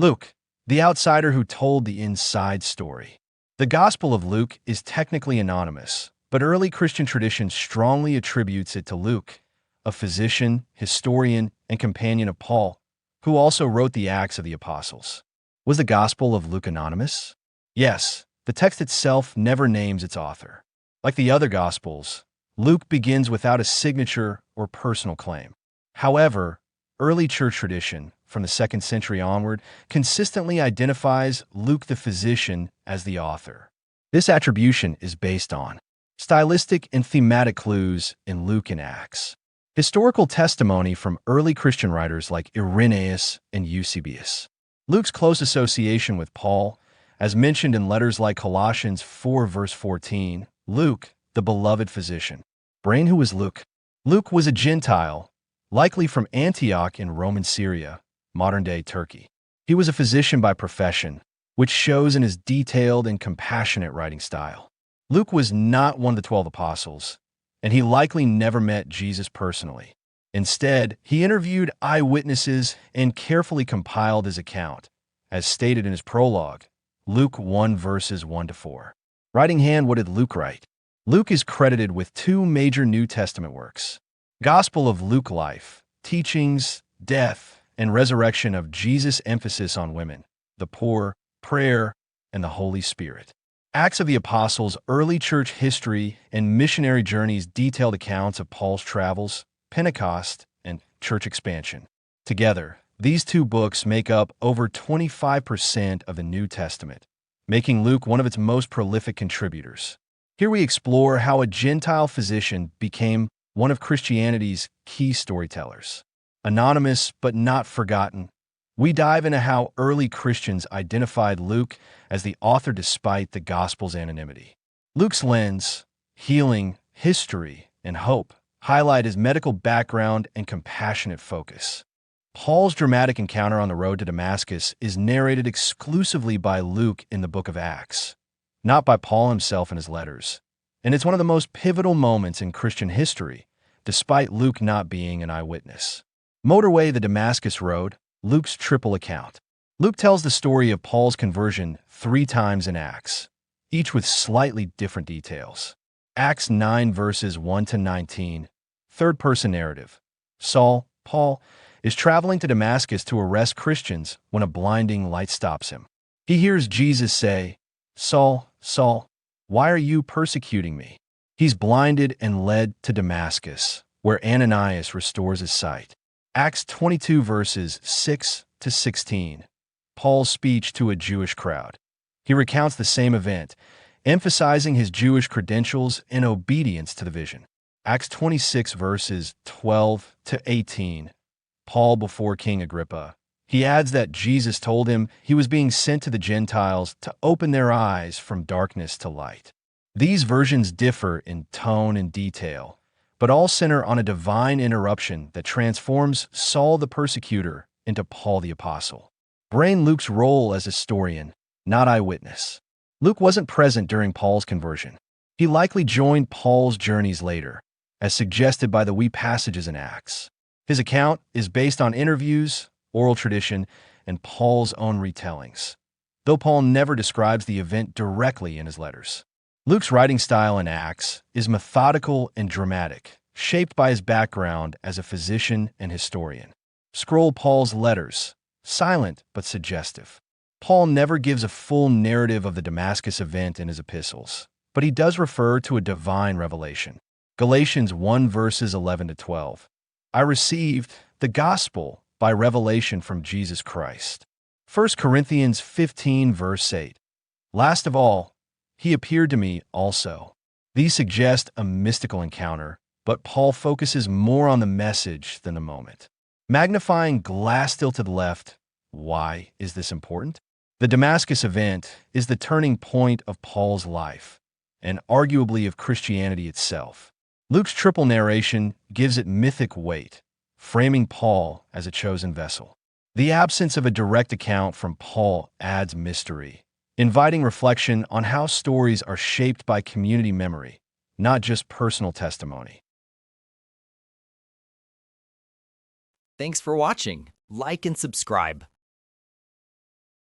Luke, the outsider who told the inside story. The Gospel of Luke is technically anonymous, but early Christian tradition strongly attributes it to Luke, a physician, historian, and companion of Paul, who also wrote the Acts of the Apostles. Was the Gospel of Luke anonymous? Yes, the text itself never names its author. Like the other Gospels, Luke begins without a signature or personal claim. However, early church tradition, from the 2nd century onward, consistently identifies Luke the physician as the author. This attribution is based on stylistic and thematic clues in Luke and Acts, historical testimony from early Christian writers like Irenaeus and Eusebius, Luke's close association with Paul, as mentioned in letters like Colossians 4 verse 14, Luke, the beloved physician. Brain, who was Luke? Luke was a Gentile, likely from Antioch in Roman Syria, modern-day Turkey. He was a physician by profession, which shows in his detailed and compassionate writing style. Luke was not one of the 12 apostles, and he likely never met Jesus personally. Instead, he interviewed eyewitnesses and carefully compiled his account, as stated in his prologue, Luke 1 verses 1 to 4. Writing hand, what did Luke write? Luke is credited with 2 major New Testament works: Gospel of Luke life, teachings, death, and resurrection of Jesus, emphasis on women, the poor, prayer, and the Holy Spirit. Acts of the Apostles, early church history and missionary journeys, detailed accounts of Paul's travels, Pentecost, and church expansion. Together, these 2 books make up over 25% of the New Testament, making Luke one of its most prolific contributors. Here we explore how a Gentile physician became one of Christianity's key storytellers. Anonymous but not forgotten, we dive into how early Christians identified Luke as the author despite the Gospel's anonymity. Luke's lens, healing, history, and hope highlight his medical background and compassionate focus. Paul's dramatic encounter on the road to Damascus is narrated exclusively by Luke in the book of Acts, not by Paul himself in his letters. And it's one of the most pivotal moments in Christian history, despite Luke not being an eyewitness. Motorway, the Damascus Road, Luke's triple account. Luke tells the story of Paul's conversion 3 times in Acts, each with slightly different details. Acts 9 verses 1 to 19, third-person narrative. Saul, Paul, is traveling to Damascus to arrest Christians when a blinding light stops him. He hears Jesus say, "Saul, Saul, why are you persecuting me?" He's blinded and led to Damascus, where Ananias restores his sight. Acts 22 verses 6 to 16. Paul's speech to a Jewish crowd. He recounts the same event, emphasizing his Jewish credentials and obedience to the vision. Acts 26 verses 12 to 18. Paul before King Agrippa. He adds that Jesus told him he was being sent to the Gentiles to open their eyes from darkness to light. These versions differ in tone and detail, but all center on a divine interruption that transforms Saul the persecutor into Paul the apostle. Brain, Luke's role as historian, not eyewitness. Luke wasn't present during Paul's conversion. He likely joined Paul's journeys later, as suggested by the wee passages in Acts. His account is based on interviews, oral tradition, and Paul's own retellings, though Paul never describes the event directly in his letters. Luke's writing style in Acts is methodical and dramatic, shaped by his background as a physician and historian. Scroll Paul's letters, silent but suggestive. Paul never gives a full narrative of the Damascus event in his epistles, but he does refer to a divine revelation. Galatians 1 verses 11 to 12. I received the gospel by revelation from Jesus Christ. 1 Corinthians 15 verse 8. Last of all, he appeared to me also. These suggest a mystical encounter, but Paul focuses more on the message than the moment. Magnifying glass still to the left. Why is this important? The Damascus event is the turning point of Paul's life, and arguably of Christianity itself. Luke's triple narration gives it mythic weight, framing Paul as a chosen vessel. The absence of a direct account from Paul adds mystery, inviting reflection on how stories are shaped by community memory, not just personal testimony. Thanks for watching. Like and subscribe.